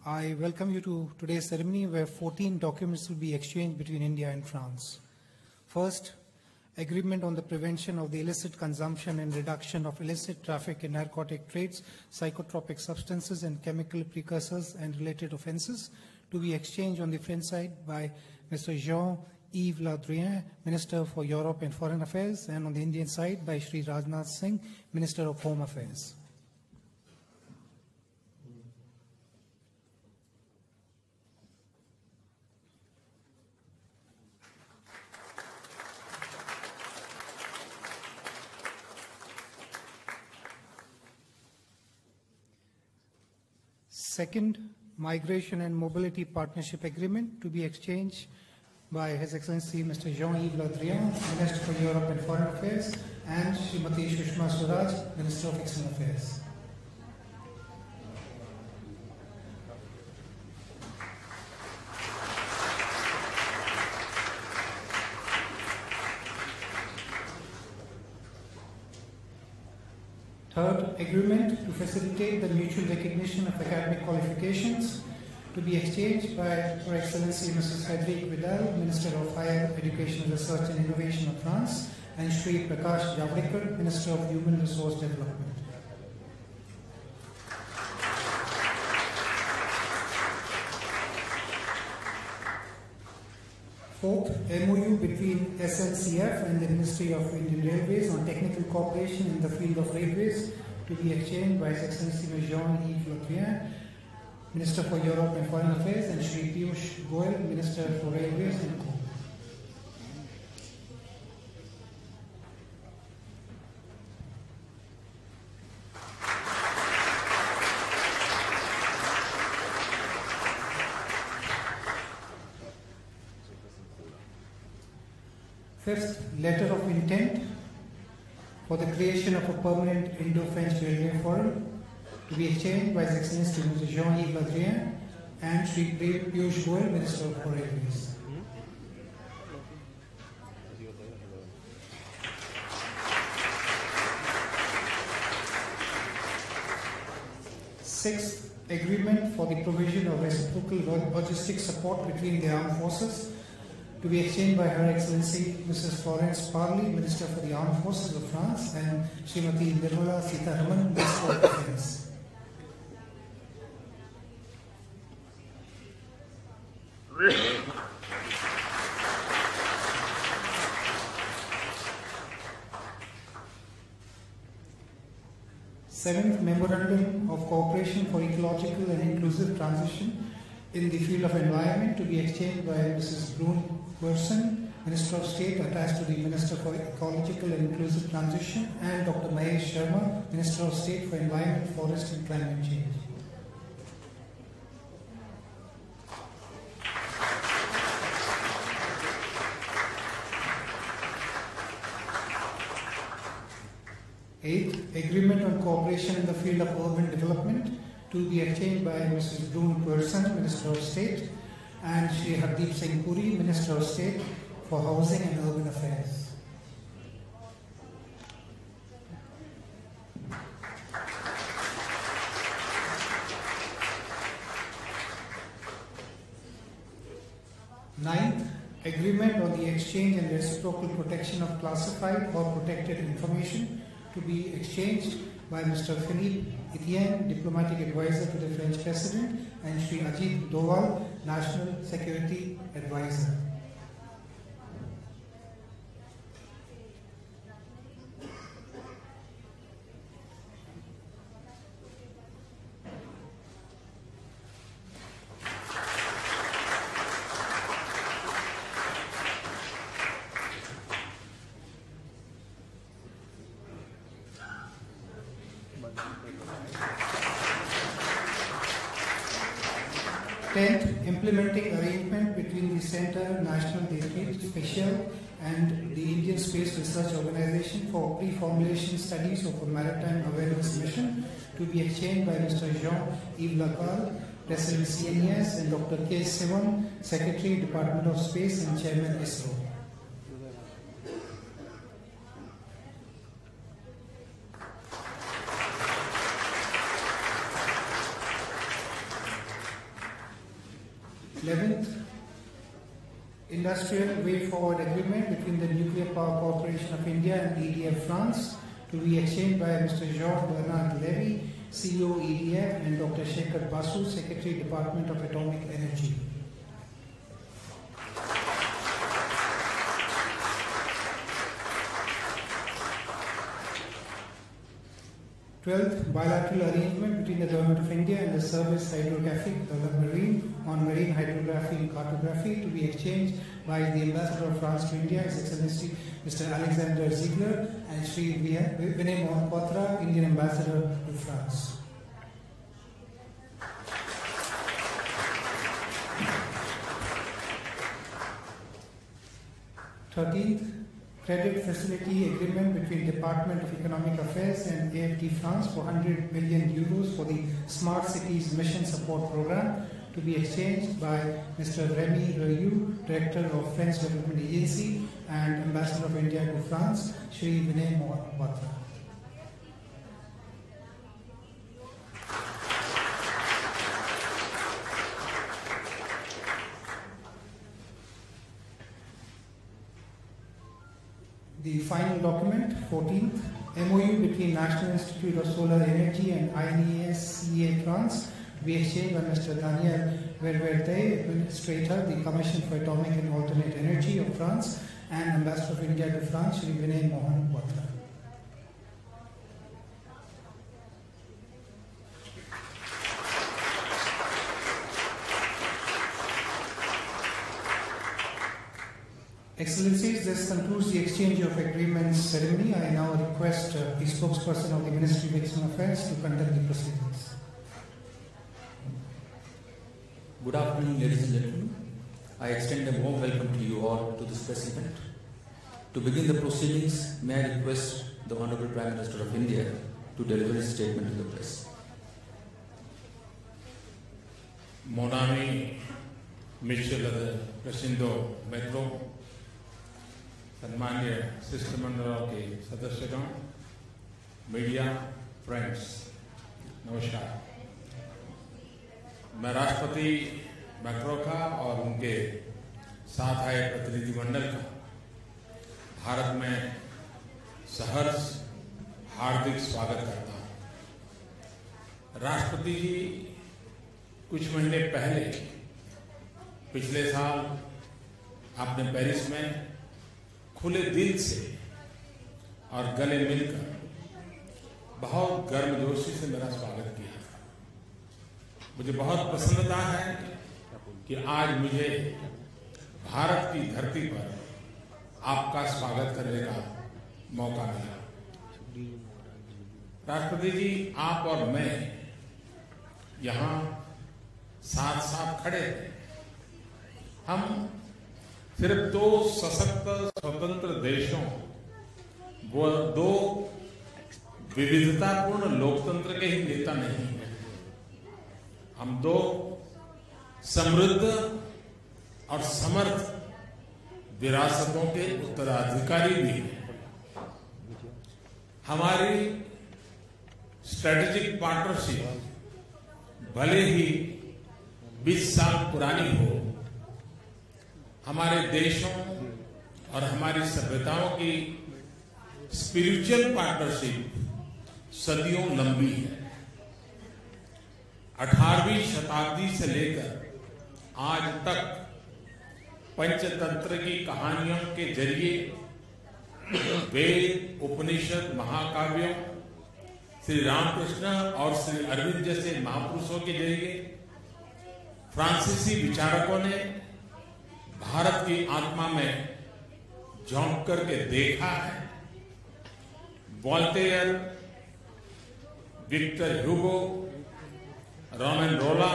I welcome you to today's ceremony where 14 documents will be exchanged between India and France. First, agreement on the prevention of the illicit consumption and reduction of illicit traffic in narcotic trades, psychotropic substances and chemical precursors and related offences, to be exchanged on the French side by Mr. Jean-Yves Le Drian, Minister for Europe and Foreign Affairs, and on the Indian side by Shri Rajnath Singh, Minister of Home Affairs. Second, Migration and Mobility Partnership Agreement to be exchanged by His Excellency Mr. Jean-Yves Le Drian, Minister for Europe and Foreign Affairs, and Srimati Sushma Swaraj, Minister of External Affairs. Third, agreement to facilitate the mutual recognition of academic qualifications to be exchanged by Her Excellency Mrs. Frédérique Vidal, Minister of Higher Education, Research and Innovation of France, and Shri Prakash Javadekar, Minister of Human Resource Development. Fourth, MOU between SNCF and the Ministry of Indian Railways on technical cooperation in the field of railways to be exchanged by His Excellency Jean-Yves Le Drian, Minister for Europe and Foreign Affairs, and Shri Piyush Goyal, Minister for Railways and Co. Fifth, letter of intent for the creation of a permanent Indo-French Railway Forum to be exchanged by His Excellency Mr. Jean-Yves Le Drian and Shri Piyush Goyal, Minister for Railways. Sixth, agreement for the provision of reciprocal logistic support between the armed forces to be exchanged by Her Excellency Mrs. Florence Parly, Minister for the Armed Forces of France, and Srimati Nirmala Sitharaman, Minister of Defence. Seventh, memorandum of cooperation for ecological and inclusive transition in the field of environment to be exchanged by Mrs. Brune Person, Minister of State attached to the Minister for Ecological and Inclusive Transition, and Dr. Mahesh Sharma, Minister of State for Environment, Forest and Climate Change. Eighth, agreement on cooperation in the field of urban development to be exchanged by Mrs. Brune Person, Minister of State, and Shri Hardeep Singh Puri, Minister of State for Housing and Urban Affairs. Ninth, agreement on the exchange and reciprocal protection of classified or protected information to be exchanged by Mr. Philippe Etienne, Diplomatic Advisor to the French President, and Shri Ajit Doval, National Security Advisor. Tenth, implementing arrangement between the Centre National d'Études Spatiales and the Indian Space Research Organisation for pre-formulation studies of a maritime awareness mission to be exchanged by Mr. Jean-Yves Le Drian, President CNES, and Dr. K. Sivan, Secretary, Department of Space and Chairman ISRO. 11th, Industrial Way Forward Agreement between the Nuclear Power Corporation of India and EDF France, to be exchanged by Mr. Georges Bernard Levy, CEO EDF, and Dr. Shekhar Basu, Secretary, Department of Atomic Energy. Twelfth, bilateral arrangement between the Government of India and the Service Hydrographic Marine on marine hydrography and cartography, to be exchanged by the Ambassador of France to India, His Excellency Mr. Alexander Ziegler, and Sri Vinay Mohapatra, Indian Ambassador to France. Thirteenth, credit facility agreement between Department of Economic Affairs and AFD France for 100 million euros for the Smart Cities Mission Support Program, to be exchanged by Mr. Remy Ryu, Director of French Development Agency and Ambassador of India to France, Shri Vinay Mohapatra. The final document, 14th, MOU between National Institute of Solar Energy and INES-CA France, to be exchanged by Mr. Daniel Ververde, Administrator, the Commission for Atomic and Alternate Energy of France, and Ambassador of India to France, Shri Vinay Mohapatra. Excellencies, this concludes the exchange of agreements ceremony. I now request the spokesperson of the Ministry of External Affairs to conduct the proceedings. Good afternoon, ladies and gentlemen. I extend a warm welcome to you all to this press event. To begin the proceedings, may I request the Honorable Prime Minister of India to deliver his statement to the press. Mon ami, Monsieur le Président Metro, सम्मान्य शिष्टमंडलों के सदस्यगण, media friends, नमस्कार। मैं राष्ट्रपति मैक्रो का और उनके साथ आए प्रतिनिधिमंडल का भारत में सहर्ष हार्दिक स्वागत करता हूं। राष्ट्रपति जी कुछ महीने पहले पिछले साल आपने पेरिस में खुले दिल से और गले मिलकर बहुत गर्मजोशी से मेरा स्वागत किया था। मुझे बहुत प्रसन्नता है कि आज मुझे भारत की धरती पर आपका स्वागत करने का मौका मिला। राष्ट्रपति जी, आप और मैं यहाँ साथ साथ खड़े थे। हम सिर्फ दो सशक्त स्वतंत्र देशों, वो दो विविधतापूर्ण लोकतंत्र के ही नेता नहीं हैं। हम दो समृद्ध और समर्थ विरासतों के उत्तराधिकारी भी हैं। हमारी स्ट्रेटेजिक पार्टनरशिप भले ही 20 साल पुरानी हो, हमारे देशों और हमारी सभ्यताओं की स्पिरिचुअल पार्टनरशिप सदियों लंबी है। 18वीं शताब्दी से लेकर आज तक पंचतंत्र की कहानियों के जरिए वेद, उपनिषद, महाकाव्यों, श्री रामकृष्ण और श्री अरविंद जैसे महापुरुषों के जरिए फ्रांसीसी विचारकों ने भारत की आत्मा में झोंक करके देखा है। वॉल्टेयर, विक्टर ह्यूगो, रोमन रोला,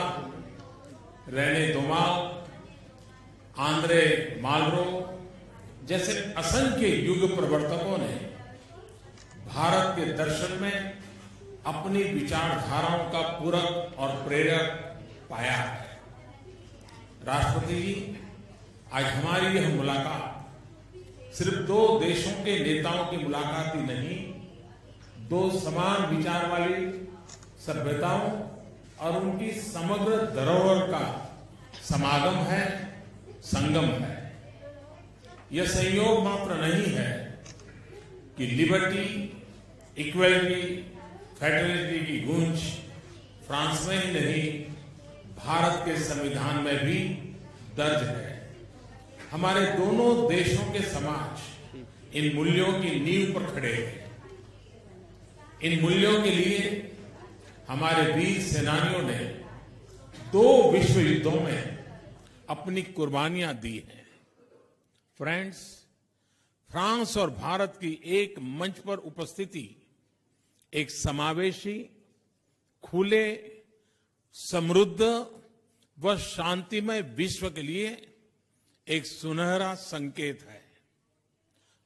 रेने दोमाल, आंद्रे मालरो जैसे असंख्य युग प्रवर्तकों ने भारत के दर्शन में अपनी विचारधाराओं का पूरक और प्रेरक पाया है। राष्ट्रपति जी, आज हमारी यह मुलाकात सिर्फ दो देशों के नेताओं की मुलाकात ही नहीं, दो समान विचार वाली सभ्यताओं और उनकी समग्र धरोहर का समागम है, संगम है। यह संयोग मात्र नहीं है कि लिबर्टी, इक्वलिटी, फेडरलिटी की गूंज फ्रांस में ही नहीं, भारत के संविधान में भी दर्ज है। हमारे दोनों देशों के समाज इन मूल्यों की नींव पर खड़े हैं। इन मूल्यों के लिए हमारे वीर सेनानियों ने 2 विश्व युद्धों में अपनी कुर्बानियां दी हैं। फ्रेंड्स, फ्रांस और भारत की एक मंच पर उपस्थिति एक समावेशी, खुले, समृद्ध व शांतिमय विश्व के लिए एक सुनहरा संकेत है।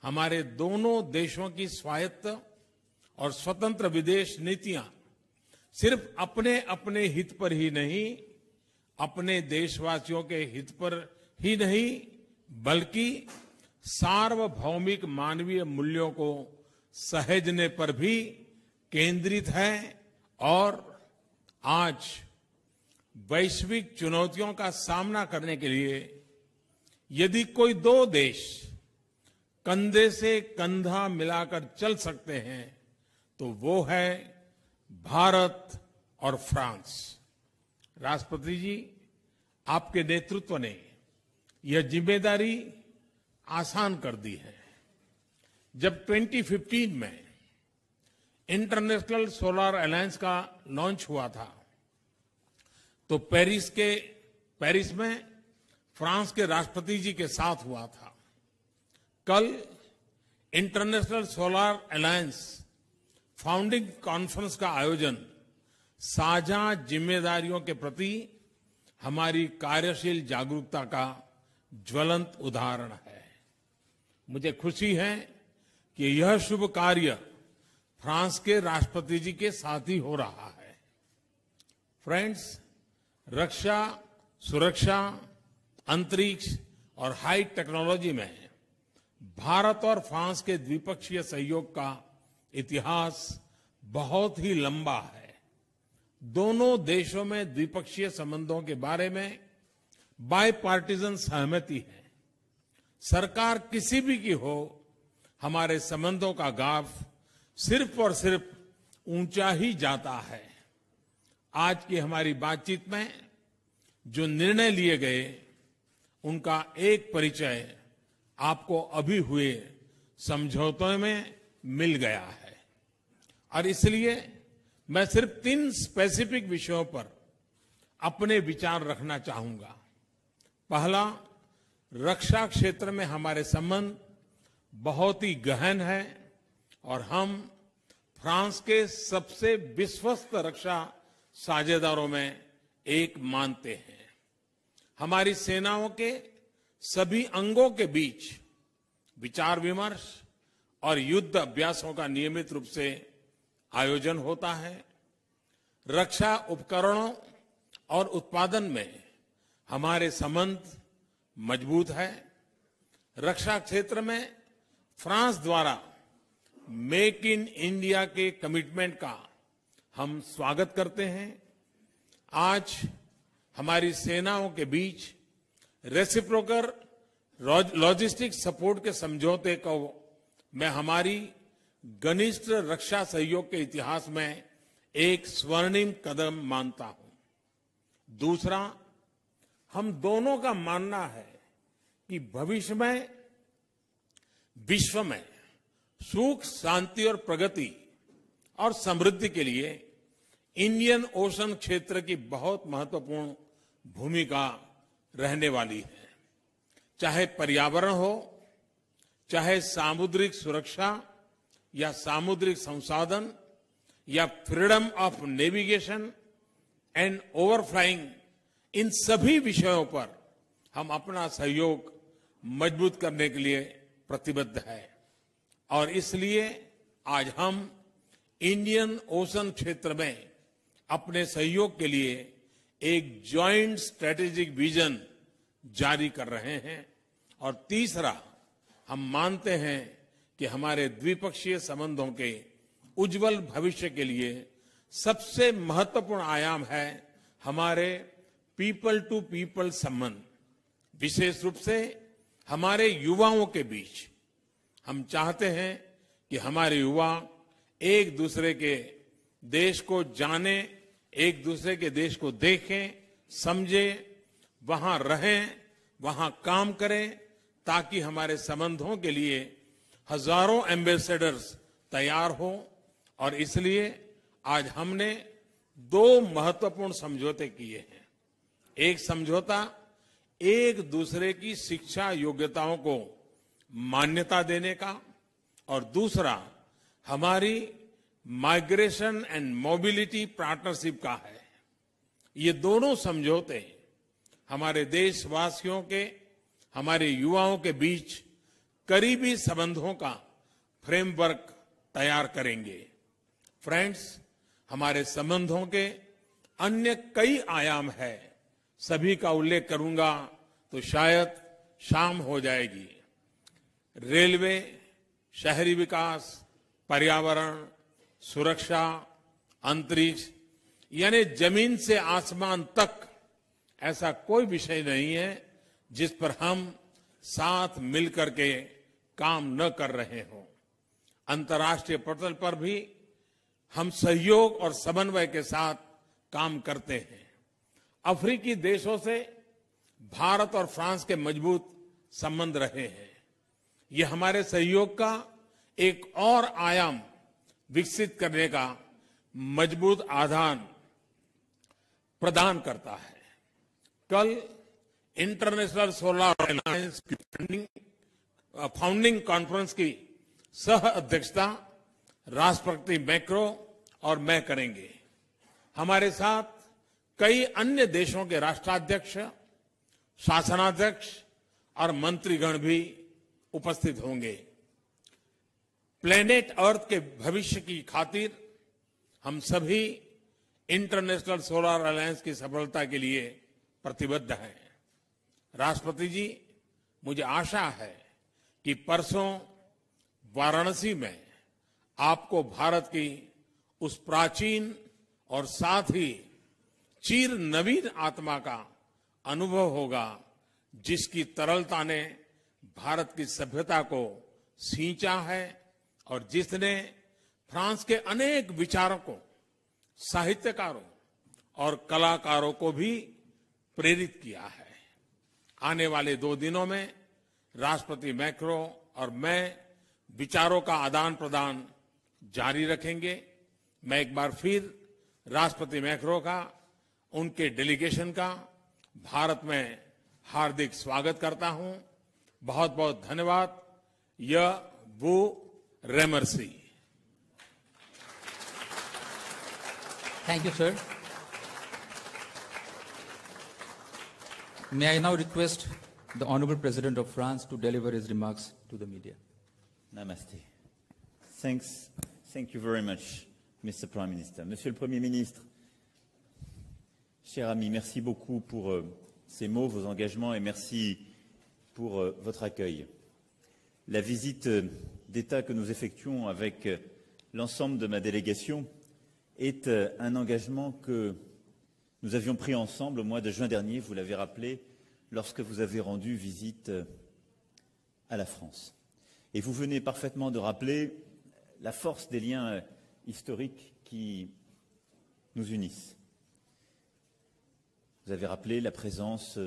हमारे दोनों देशों की स्वायत्त और स्वतंत्र विदेश नीतियां सिर्फ अपने अपने हित पर ही नहीं, अपने देशवासियों के हित पर ही नहीं, बल्कि सार्वभौमिक मानवीय मूल्यों को सहेजने पर भी केंद्रित है। और आज वैश्विक चुनौतियों का सामना करने के लिए यदि कोई 2 देश कंधे से कंधा मिलाकर चल सकते हैं तो वो है भारत और फ्रांस। राष्ट्रपति जी, आपके नेतृत्व ने यह जिम्मेदारी आसान कर दी है। जब 2015 में इंटरनेशनल सोलर अलायंस का लॉन्च हुआ था तो पेरिस में फ्रांस के राष्ट्रपति जी के साथ हुआ था। कल international solar alliance founding conference का आयोजन साझा जिम्मेदारियों के प्रति हमारी कार्यशील जागरूकता का ज्वलंत उदाहरण है। मुझे खुशी है कि यह शुभ कार्य फ्रांस के राष्ट्रपति जी के साथ ही हो रहा है। फ्रेंड्स, रक्षा, सुरक्षा, अंतरिक्ष और हाई टेक्नोलॉजी में भारत और फ्रांस के द्विपक्षीय सहयोग का इतिहास बहुत ही लंबा है। दोनों देशों में द्विपक्षीय संबंधों के बारे में बायपार्टीजन सहमति है। सरकार किसी भी की हो, हमारे संबंधों का गाफ सिर्फ और सिर्फ ऊंचा ही जाता है। आज की हमारी बातचीत में जो निर्णय लिए गए उनका एक परिचय आपको अभी हुए समझौतों में मिल गया है। और इसलिए मैं सिर्फ 3 स्पेसिफिक विषयों पर अपने विचार रखना चाहूंगा। पहला, रक्षा क्षेत्र में हमारे संबंध बहुत ही गहन है और हम फ्रांस के सबसे विश्वस्त रक्षा साझेदारों में एक मानते हैं। हमारी सेनाओं के सभी अंगों के बीच विचार विमर्श और युद्ध अभ्यासों का नियमित रूप से आयोजन होता है। रक्षा उपकरणों और उत्पादन में हमारे संबंध मजबूत है। रक्षा क्षेत्र में फ्रांस द्वारा मेक इन इंडिया के कमिटमेंट का हम स्वागत करते हैं। आज हमारी सेनाओं के बीच रेसिप्रोकल लॉजिस्टिक सपोर्ट के समझौते को मैं हमारी घनिष्ठ रक्षा सहयोग के इतिहास में एक स्वर्णिम कदम मानता हूं। दूसरा, हम दोनों का मानना है कि भविष्य में विश्व में सुख, शांति और प्रगति और समृद्धि के लिए इंडियन ओशन क्षेत्र की बहुत महत्वपूर्ण भूमिका रहने वाली है। चाहे पर्यावरण हो, चाहे सामुद्रिक सुरक्षा या सामुद्रिक संसाधन या फ्रीडम ऑफ नेविगेशन एंड ओवरफ्लाइंग, इन सभी विषयों पर हम अपना सहयोग मजबूत करने के लिए प्रतिबद्ध है। और इसलिए आज हम इंडियन ओशन क्षेत्र में अपने सहयोग के लिए एक जॉइंट स्ट्रेटेजिक विजन जारी कर रहे हैं। और तीसरा, हम मानते हैं कि हमारे द्विपक्षीय संबंधों के उज्जवल भविष्य के लिए सबसे महत्वपूर्ण आयाम है हमारे पीपल टू पीपल संबंध, विशेष रूप से हमारे युवाओं के बीच। हम चाहते हैं कि हमारे युवा एक दूसरे के देश को जाने, एक दूसरे के देश को देखें, समझें, वहां रहें, वहां काम करें, ताकि हमारे संबंधों के लिए हजारों एम्बेसडर्स तैयार हो। और इसलिए आज हमने 2 महत्वपूर्ण समझौते किए हैं। एक समझौता एक दूसरे की शिक्षा योग्यताओं को मान्यता देने का, और दूसरा हमारी माइग्रेशन एंड मोबिलिटी पार्टनरशिप का है। ये दोनों समझौते हमारे देशवासियों के, हमारे युवाओं के बीच करीबी संबंधों का फ्रेमवर्क तैयार करेंगे। फ्रेंड्स, हमारे संबंधों के अन्य कई आयाम है, सभी का उल्लेख करूंगा तो शायद शाम हो जाएगी। रेलवे, शहरी विकास, पर्यावरण, सुरक्षा, अंतरिक्ष, यानी जमीन से आसमान तक ऐसा कोई विषय नहीं है जिस पर हम साथ मिलकर के काम न कर रहे हों। अंतर्राष्ट्रीय पटल पर भी हम सहयोग और समन्वय के साथ काम करते हैं। अफ्रीकी देशों से भारत और फ्रांस के मजबूत संबंध रहे हैं। ये हमारे सहयोग का एक और आयाम विकसित करने का मजबूत आधार प्रदान करता है। कल इंटरनेशनल सोलर अलायंस की फाउंडिंग कॉन्फ्रेंस की सह अध्यक्षता राष्ट्रपति मैक्रो और मैं करेंगे। हमारे साथ कई अन्य देशों के राष्ट्राध्यक्ष, शासनाध्यक्ष और मंत्रीगण भी उपस्थित होंगे। प्लेनेट अर्थ के भविष्य की खातिर हम सभी इंटरनेशनल सोलर अलायंस की सफलता के लिए प्रतिबद्ध हैं। राष्ट्रपति जी, मुझे आशा है कि परसों वाराणसी में आपको भारत की उस प्राचीन और साथ ही चिर नवीन आत्मा का अनुभव होगा, जिसकी तरलता ने भारत की सभ्यता को सींचा है और जिसने फ्रांस के अनेक विचारकों, साहित्यकारों और कलाकारों को भी प्रेरित किया है। आने वाले 2 दिनों में राष्ट्रपति मैक्रो और मैं विचारों का आदान प्रदान जारी रखेंगे। मैं एक बार फिर राष्ट्रपति मैक्रो का, उनके डेलीगेशन का भारत में हार्दिक स्वागत करता हूं। बहुत बहुत धन्यवाद। यह वो रेमर्सी। Thank you, sir. May I now request the Honorable President of France to deliver his remarks to the media. Namaste. Thank you very much, Mr. Prime Minister. Monsieur le Premier ministre, cher ami, merci beaucoup pour ces mots, vos engagements, et merci pour votre accueil. La visite d'État que nous effectuons avec l'ensemble de ma délégation est un engagement que nous avions pris ensemble au mois de juin dernier, vous l'avez rappelé, lorsque vous avez rendu visite à la France. Et vous venez parfaitement de rappeler la force des liens historiques qui nous unissent. Vous avez rappelé la présence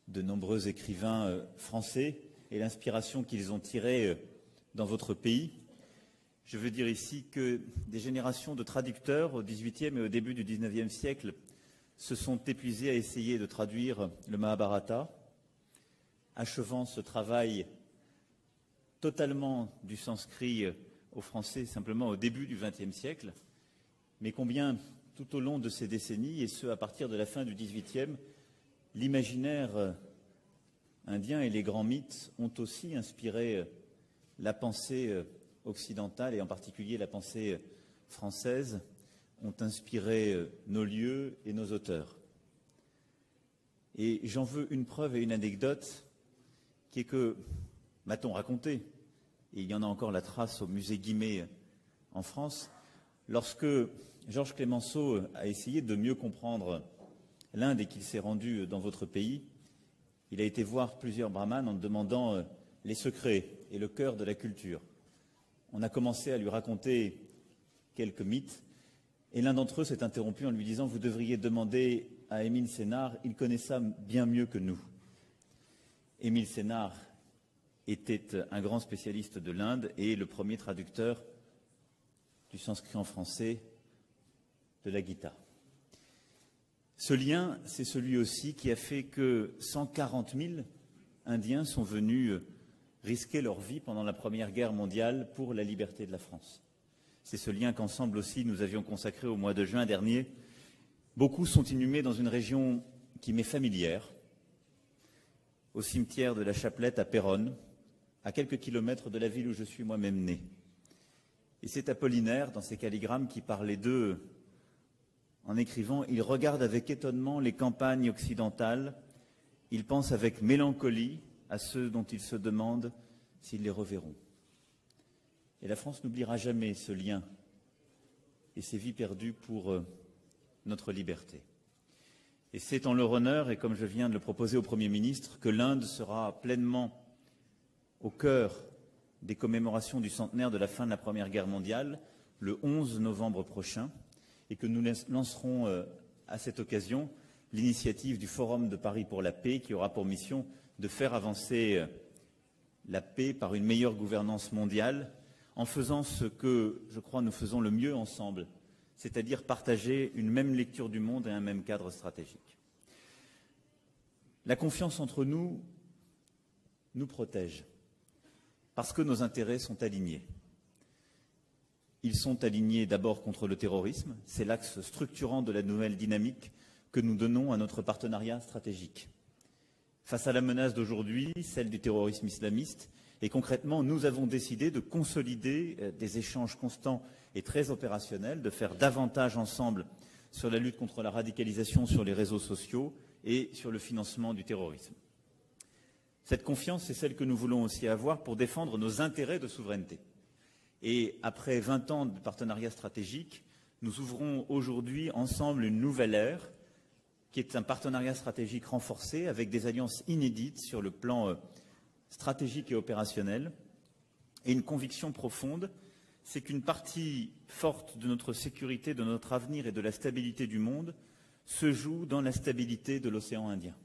de nombreux écrivains français et l'inspiration qu'ils ont tirée dans votre pays. Je veux dire ici que des générations de traducteurs au XVIIIe et au début du XIXe siècle se sont épuisés à essayer de traduire le Mahabharata, achevant ce travail totalement du sanskrit au français simplement au début du XXe siècle, mais combien tout au long de ces décennies, et ce à partir de la fin du XVIIIe, l'imaginaire indien et les grands mythes ont aussi inspiré la pensée occidentale et en particulier la pensée française, ont inspiré nos lieux et nos auteurs. Et j'en veux une preuve et une anecdote qui est que, m'a-t-on raconté, et il y en a encore la trace au musée Guimet en France, lorsque Georges Clemenceau a essayé de mieux comprendre l'Inde et qu'il s'est rendu dans votre pays, il a été voir plusieurs brahmanes en demandant les secrets et le cœur de la culture. On a commencé à lui raconter quelques mythes et l'un d'entre eux s'est interrompu en lui disant « Vous devriez demander à Émile Sénard, il connaît ça bien mieux que nous. » Émile Sénard était un grand spécialiste de l'Inde et le premier traducteur du sanskrit en français de la Gita. Ce lien, c'est celui aussi qui a fait que 140 000 Indiens sont venus risquer leur vie pendant la Première Guerre mondiale pour la liberté de la France. C'est ce lien qu'ensemble aussi nous avions consacré au mois de juin dernier. Beaucoup sont inhumés dans une région qui m'est familière, au cimetière de la Chapelette à Péronne, à quelques kilomètres de la ville où je suis moi-même né. Et c'est Apollinaire, dans ses calligrammes, qui parlait d'eux en écrivant « Il regarde avec étonnement les campagnes occidentales, il pense avec mélancolie à ceux dont il se demande s'ils les reverront. » Et la France n'oubliera jamais ce lien et ces vies perdues pour notre liberté. Et c'est en leur honneur, et comme je viens de le proposer au Premier ministre, que l'Inde sera pleinement au cœur des commémorations du centenaire de la fin de la Première Guerre mondiale, le 11 novembre prochain, et que nous lancerons à cette occasion l'initiative du Forum de Paris pour la paix, qui aura pour mission de faire avancer la paix par une meilleure gouvernance mondiale, en faisant ce que, je crois, nous faisons le mieux ensemble, c'est-à-dire partager une même lecture du monde et un même cadre stratégique. La confiance entre nous nous protège, parce que nos intérêts sont alignés. Ils sont alignés d'abord contre le terrorisme, c'est l'axe structurant de la nouvelle dynamique que nous donnons à notre partenariat stratégique. Face à la menace d'aujourd'hui, celle du terrorisme islamiste, et concrètement, nous avons décidé de consolider des échanges constants et très opérationnels, de faire davantage ensemble sur la lutte contre la radicalisation sur les réseaux sociaux et sur le financement du terrorisme. Cette confiance, c'est celle que nous voulons aussi avoir pour défendre nos intérêts de souveraineté. Et après 20 ans de partenariat stratégique, nous ouvrons aujourd'hui ensemble une nouvelle ère qui est un partenariat stratégique renforcé avec des alliances inédites sur le plan stratégique et opérationnel. Et une conviction profonde, c'est qu'une partie forte de notre sécurité, de notre avenir et de la stabilité du monde se joue dans la stabilité de l'océan Indien.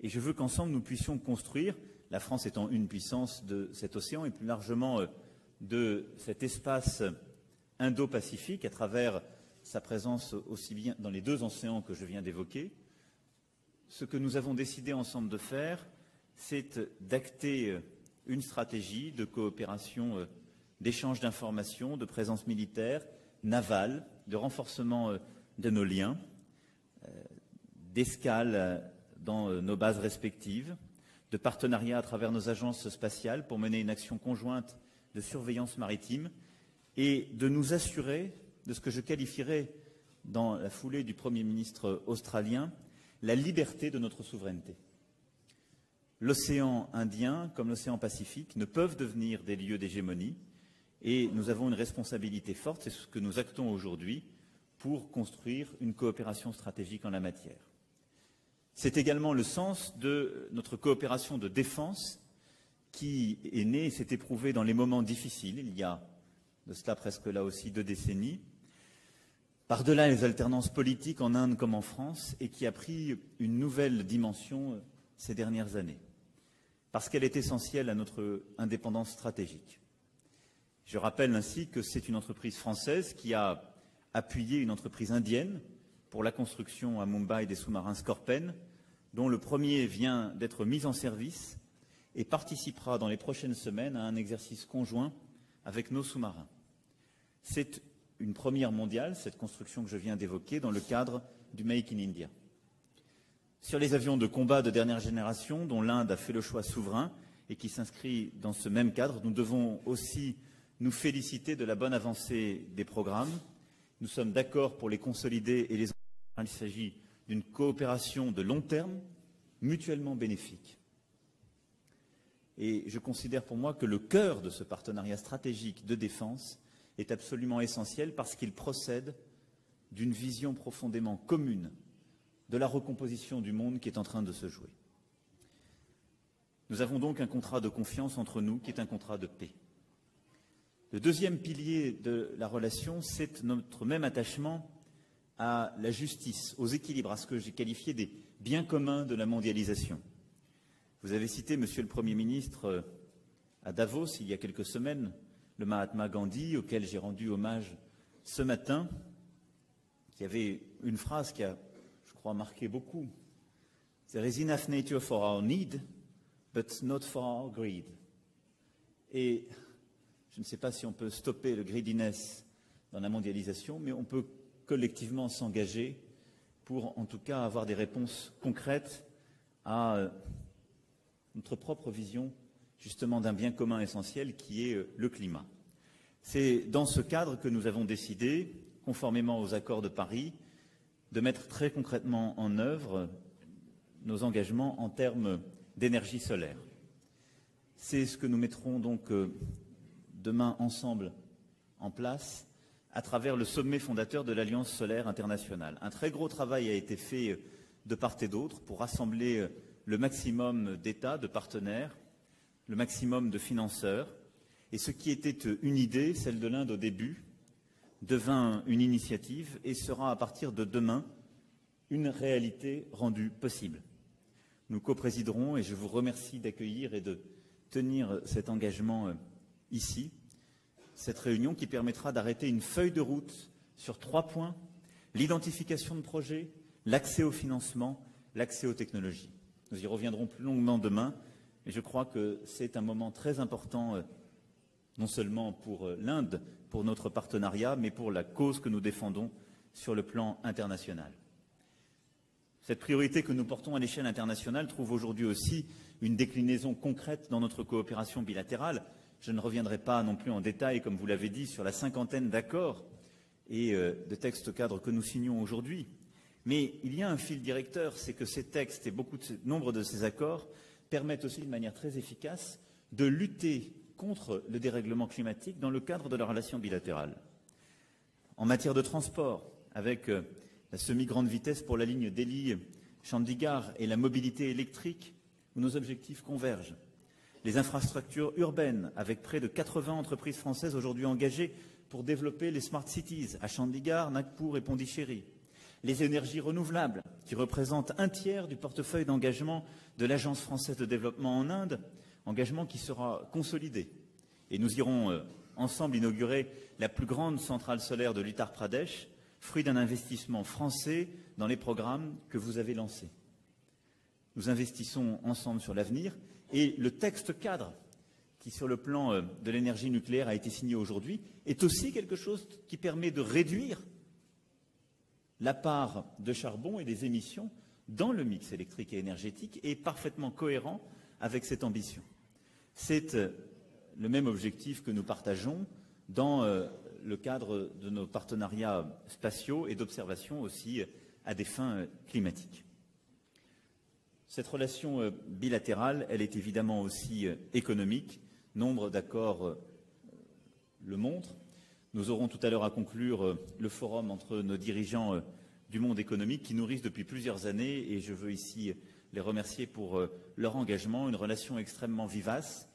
Et je veux qu'ensemble nous puissions construire, la France étant une puissance de cet océan et plus largement de cet espace Indo-Pacifique à travers sa présence aussi bien dans les deux océans que je viens d'évoquer. Ce que nous avons décidé ensemble de faire, c'est d'acter une stratégie de coopération, d'échange d'informations, de présence militaire, navale, de renforcement de nos liens, d'escale dans nos bases respectives, de partenariat à travers nos agences spatiales pour mener une action conjointe de surveillance maritime et de nous assurer de ce que je qualifierais dans la foulée du Premier ministre australien, la liberté de notre souveraineté. L'océan Indien, comme l'océan Pacifique, ne peuvent devenir des lieux d'hégémonie et nous avons une responsabilité forte, c'est ce que nous actons aujourd'hui, pour construire une coopération stratégique en la matière. C'est également le sens de notre coopération de défense qui est née et s'est éprouvée dans les moments difficiles, il y a de cela presque là aussi 2 décennies, par-delà les alternances politiques en Inde comme en France, et qui a pris une nouvelle dimension ces dernières années, parce qu'elle est essentielle à notre indépendance stratégique. Je rappelle ainsi que c'est une entreprise française qui a appuyé une entreprise indienne pour la construction à Mumbai des sous-marins Skorpen, dont le premier vient d'être mis en service et participera dans les prochaines semaines à un exercice conjoint avec nos sous-marins. C'est une première mondiale, cette construction que je viens d'évoquer, dans le cadre du Make in India. Sur les avions de combat de dernière génération, dont l'Inde a fait le choix souverain et qui s'inscrit dans ce même cadre, nous devons aussi nous féliciter de la bonne avancée des programmes. Nous sommes d'accord pour les consolider et les encourager. Il s'agit d'une coopération de long terme, mutuellement bénéfique. Et je considère pour moi que le cœur de ce partenariat stratégique de défense est absolument essentiel parce qu'il procède d'une vision profondément commune de la recomposition du monde qui est en train de se jouer. Nous avons donc un contrat de confiance entre nous qui est un contrat de paix. Le deuxième pilier de la relation, c'est notre même attachement à la justice, aux équilibres, à ce que j'ai qualifié des biens communs de la mondialisation. Vous avez cité, Monsieur le Premier ministre, à Davos, il y a quelques semaines, le Mahatma Gandhi, auquel j'ai rendu hommage ce matin, qui avait une phrase qui a, je crois, marqué beaucoup. « There is enough nature for our need, but not for our greed ». Et je ne sais pas si on peut stopper le greediness dans la mondialisation, mais on peut collectivement s'engager pour, en tout cas, avoir des réponses concrètes à notre propre vision, justement, d'un bien commun essentiel qui est le climat. C'est dans ce cadre que nous avons décidé, conformément aux accords de Paris, de mettre très concrètement en œuvre nos engagements en termes d'énergie solaire. C'est ce que nous mettrons donc demain ensemble en place à travers le sommet fondateur de l'Alliance solaire internationale. Un très gros travail a été fait de part et d'autre pour rassembler le maximum d'États, de partenaires, le maximum de financeurs. Et ce qui était une idée, celle de l'Inde au début, devint une initiative et sera à partir de demain une réalité rendue possible. Nous coprésiderons et je vous remercie d'accueillir et de tenir cet engagement ici, cette réunion qui permettra d'arrêter une feuille de route sur 3 points, l'identification de projets, l'accès au financement, l'accès aux technologies. Nous y reviendrons plus longuement demain, mais je crois que c'est un moment très important, non seulement pour l'Inde, pour notre partenariat, mais pour la cause que nous défendons sur le plan international. Cette priorité que nous portons à l'échelle internationale trouve aujourd'hui aussi une déclinaison concrète dans notre coopération bilatérale. Je ne reviendrai pas non plus en détail, comme vous l'avez dit, sur la 50aine d'accords et de textes cadres que nous signons aujourd'hui. Mais il y a un fil directeur, c'est que ces textes et nombre de ces accords permettent aussi de manière très efficace de lutter contre le dérèglement climatique dans le cadre de la relation bilatérale. En matière de transport, avec la semi-grande vitesse pour la ligne Delhi-Chandigarh et la mobilité électrique, où nos objectifs convergent. Les infrastructures urbaines, avec près de 80 entreprises françaises aujourd'hui engagées pour développer les smart cities à Chandigarh, Nagpur et Pondichéry. Les énergies renouvelables, qui représentent 1/3 du portefeuille d'engagement de l'Agence française de développement en Inde, engagement qui sera consolidé. Et nous irons ensemble inaugurer la plus grande centrale solaire de l'Uttar Pradesh, fruit d'un investissement français dans les programmes que vous avez lancés. Nous investissons ensemble sur l'avenir et le texte cadre qui, sur le plan de l'énergie nucléaire, a été signé aujourd'hui, est aussi quelque chose qui permet de réduire la part de charbon et des émissions dans le mix électrique et énergétique et est parfaitement cohérent avec cette ambition. C'est le même objectif que nous partageons dans le cadre de nos partenariats spatiaux et d'observation aussi à des fins climatiques. Cette relation bilatérale, elle est évidemment aussi économique. Nombre d'accords le montrent. Nous aurons tout à l'heure à conclure le forum entre nos dirigeants du monde économique qui nourrissent depuis plusieurs années, et je veux ici les remercier pour leur engagement, une relation extrêmement vivace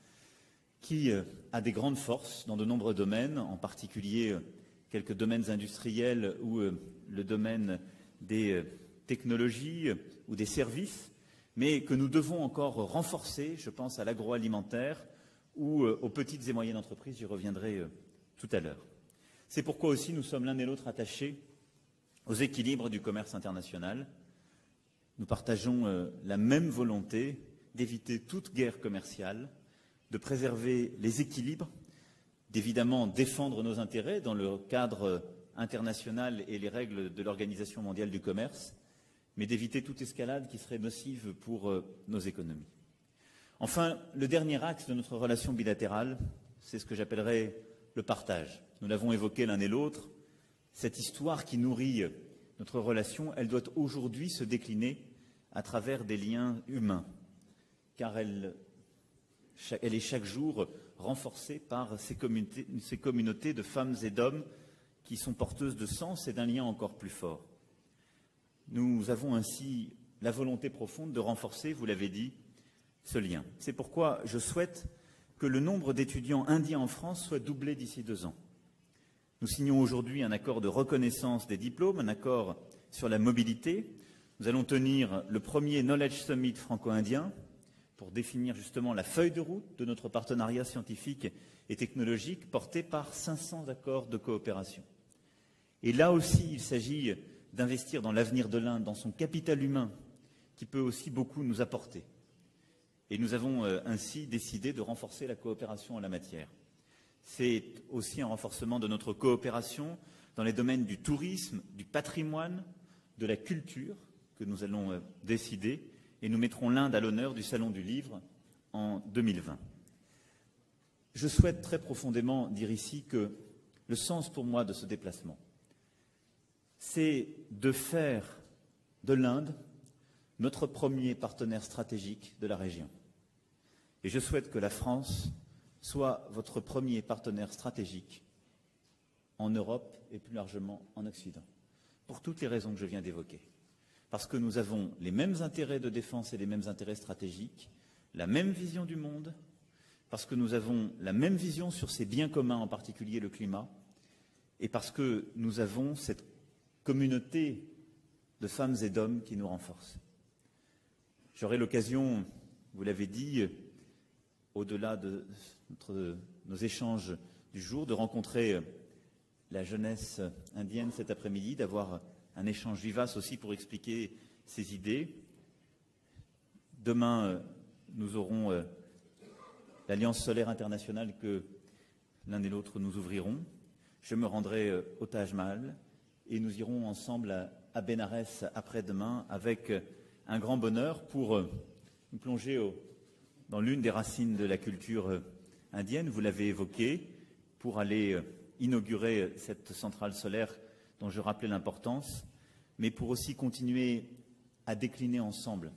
qui a des grandes forces dans de nombreux domaines, en particulier quelques domaines industriels ou le domaine des technologies ou des services, mais que nous devons encore renforcer, je pense à l'agroalimentaire ou aux petites et moyennes entreprises, j'y reviendrai tout à l'heure. C'est pourquoi aussi nous sommes l'un et l'autre attachés aux équilibres du commerce international. Nous partageons la même volonté d'éviter toute guerre commerciale, de préserver les équilibres, d'évidemment défendre nos intérêts dans le cadre international et les règles de l'Organisation mondiale du commerce, mais d'éviter toute escalade qui serait nocive pour nos économies. Enfin, le dernier axe de notre relation bilatérale, c'est ce que j'appellerais le partage. Nous l'avons évoqué l'un et l'autre. Cette histoire qui nourrit notre relation, elle doit aujourd'hui se décliner à travers des liens humains, car elle est chaque jour renforcée par ces communautés de femmes et d'hommes qui sont porteuses de sens et d'un lien encore plus fort. Nous avons ainsi la volonté profonde de renforcer, vous l'avez dit, ce lien. C'est pourquoi je souhaite que le nombre d'étudiants indiens en France soit doublé d'ici 2 ans. Nous signons aujourd'hui un accord de reconnaissance des diplômes, un accord sur la mobilité. Nous allons tenir le premier Knowledge Summit franco-indien pour définir justement la feuille de route de notre partenariat scientifique et technologique porté par 500 accords de coopération. Et là aussi, il s'agit d'investir dans l'avenir de l'Inde, dans son capital humain, qui peut aussi beaucoup nous apporter. Et nous avons ainsi décidé de renforcer la coopération en la matière. C'est aussi un renforcement de notre coopération dans les domaines du tourisme, du patrimoine, de la culture que nous allons décider, et nous mettrons l'Inde à l'honneur du Salon du Livre en 2020. Je souhaite très profondément dire ici que le sens pour moi de ce déplacement, c'est de faire de l'Inde notre premier partenaire stratégique de la région. Et je souhaite que la France soit votre premier partenaire stratégique en Europe et plus largement en Occident, pour toutes les raisons que je viens d'évoquer. Parce que nous avons les mêmes intérêts de défense et les mêmes intérêts stratégiques, la même vision du monde, parce que nous avons la même vision sur ces biens communs, en particulier le climat, et parce que nous avons cette communauté de femmes et d'hommes qui nous renforce. J'aurai l'occasion, vous l'avez dit, au-delà de nos échanges du jour, de rencontrer la jeunesse indienne cet après-midi, d'avoir un échange vivace aussi pour expliquer ses idées. Demain, nous aurons l'Alliance solaire internationale que l'un et l'autre nous ouvrirons. Je me rendrai au Taj Mahal et nous irons ensemble à Bénarès après-demain avec un grand bonheur pour nous plonger dans l'une des racines de la culture indienne, vous l'avez évoqué, pour aller inaugurer cette centrale solaire dont je rappelais l'importance, mais pour aussi continuer à décliner ensemble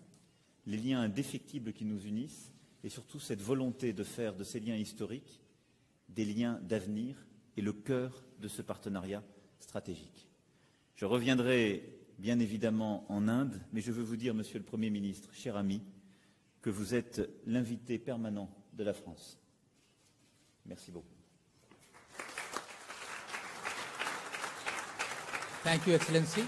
les liens indéfectibles qui nous unissent et surtout cette volonté de faire de ces liens historiques des liens d'avenir et le cœur de ce partenariat stratégique. Je reviendrai bien évidemment en Inde, mais je veux vous dire, Monsieur le Premier ministre, cher ami, que vous êtes l'invité permanent de la France. Merci beaucoup. Thank you, Excellency.